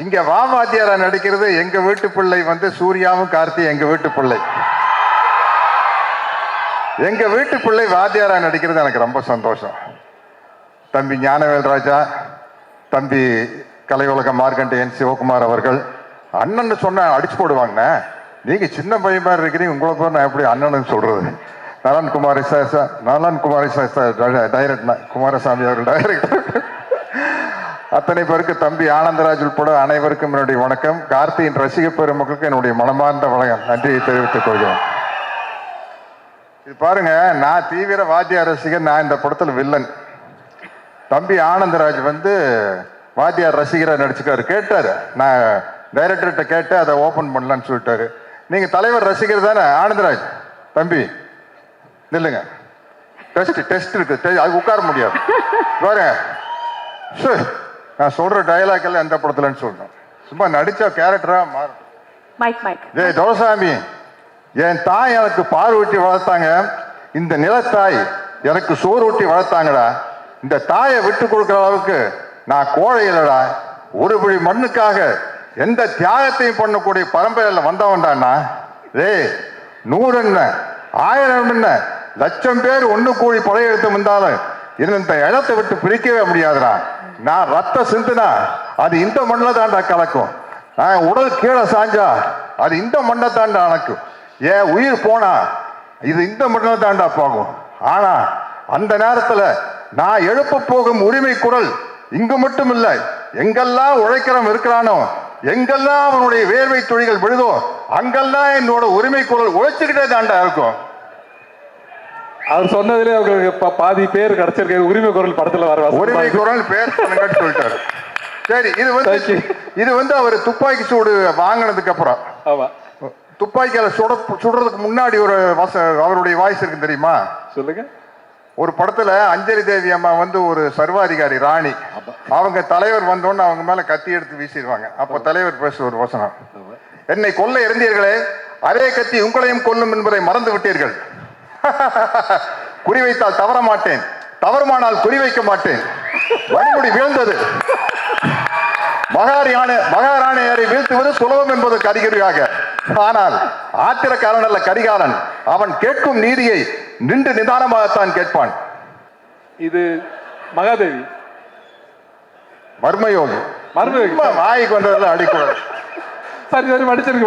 இங்க வாத்தியாரா நடிக்கிறது எங்க வீட்டு பிள்ளை வந்து சூர்யாவும் கார்த்தி எங்க வீட்டு பிள்ளை. எங்க வீட்டு பிள்ளை வாத்தியாரா நடிக்கிறது எனக்கு ரொம்ப சந்தோஷம். தம்பி ஞானவேல் ராஜா, தம்பி கலை உலக மார்க்கண்டேயன் சிவகுமார் அவர்கள் அண்ணன் சொன்ன அடிச்சு போடுவாங்க. நீங்க சின்ன பையன் மாதிரி இருக்கிறீங்க, உங்களை போய் நான் எப்படி அண்ணன் சொல்றது? நலன் குமாரி டைரக்டர் குமாரசாமி அவர்கள் டைரக்டர். அத்தனை பேருக்கு தம்பி ஆனந்தராஜ் உட்பட அனைவருக்கும் என்னுடைய வணக்கம். கார்த்தியின் ரசிக பெருமக்களுக்கு என்னுடைய மனமார்ந்த வணக்கம், நன்றியை தெரிவித்துக் கொள்கிறேன். இது பாருங்க, நான் தீவிர வாத்தியார் ரசிகர். நான் இந்த படத்துல வில்லன். தம்பி ஆனந்தராஜ் வந்து வாத்தியார் ரசிகரா நடிச்சுக்காரு. கேட்டாரு, நான் டைரக்டர்கிட்ட கேட்டு அதை ஓபன் பண்ணலான்னு சொல்லிட்டாரு. நீங்க தலைவர் ரசிகர் தானே ஆனந்தராஜ்? தம்பி இல்லைங்க, டெஸ்ட் இருக்கு, அது உட்கார முடியாது. பாருங்க, நான் சொல்ற டயலாக் எல்லாம் எந்த படத்துலன்னு சொல்றேன். சும்மா நடிச்ச கேரக்டரா மாறும். ஏய் தோசாமி, என் தாய் எனக்கு பால் ஊட்டி வளர்த்தாங்க, இந்த நிலத்தாய் எனக்கு சோறு ஊட்டி வளர்த்தாங்கடா. இந்த தாயை விட்டு கொடுக்குற அளவுக்கு நான் கோழை இல்லடா. ஒரு பிடி மண்ணுக்காக எந்த தியாகத்தையும் பண்ணக்கூடிய பரம்பரையில் வந்தவன்டான்னா. ஏய் 100 என்ன 1000 என்ன லட்சம் பேர் ஒண்ணு கூடி படையெடுத்து வந்தாலும் இந்த இடத்தை விட்டு பிரிக்கவே முடியாதுடா. நான் ரத்த சிந்துனா அது இந்த மண்ணில் தாண்டா கலக்கும். நான் உடல் கீழே சாஞ்சா அது இந்த மண்ணை தாண்டா அணக்கும். ஏன் உயிர் போனா இது இந்த மண்ணில் தாண்டா போகும். ஆனா அந்த நேரத்துல நான் எழுப்ப போகும் உரிமை குரல் இங்கு மட்டும் இல்லை, எங்கெல்லாம் உழைக்கிறவன் இருக்கிறானோ, எங்கெல்லாம் அவனுடைய வேர்வை துளிகள் விழுதோ, அங்கெல்லாம் என்னோட உரிமை குரல் உழைச்சுக்கிட்டே தாண்டா இருக்கும். அவர் சொன்னதுல அவங்களுக்கு பாதி பேர் கிடைச்சிருக்க உரிமை குரல் படத்துல வர உரிமை குரல் பேர் சொல்லிட்டாரு. சரி, இது வந்து அவர் துப்பாக்கி சூடு வாங்கினதுக்கு அப்புறம், துப்பாக்கியால சுடுறதுக்கு முன்னாடி ஒரு அவருடைய வாய்ஸ் இருக்கு தெரியுமா? சொல்லுங்க. ஒரு படத்துல அஞ்சலி தேவி அம்மா வந்து ஒரு சர்வாதிகாரி ராணி, அவங்க தலைவர் வந்தோன்னு அவங்க மேல கத்தி எடுத்து வீசிடுவாங்க. அப்ப தலைவர் பேச ஒரு வசனம், என்னை கொல்ல இருந்தீர்களே, அதே கத்தி உங்களையும் கொல்லும் என்பதை மறந்து விட்டீர்கள். குறிவைத்தால் தவற மாட்டேன், தவறுமானால் குறிவைக்க மாட்டேன். வழிமுடி வீழ்ந்தது. மகாராணியரை வீழ்த்துவது சுலபம் என்பதற்கு அறிகுறியாக. ஆனால் ஆத்திரக்காரன் அல்ல கரிகாலன், அவன் கேட்கும் நீதியை நின்று நிதானமாகத்தான் கேட்பான். இது மகாதேவி மர்மயோகி. வாய்க்கு வந்ததெல்லாம் அடிக்கூடாது. சரி சரி, மடிச்சிருக்கு.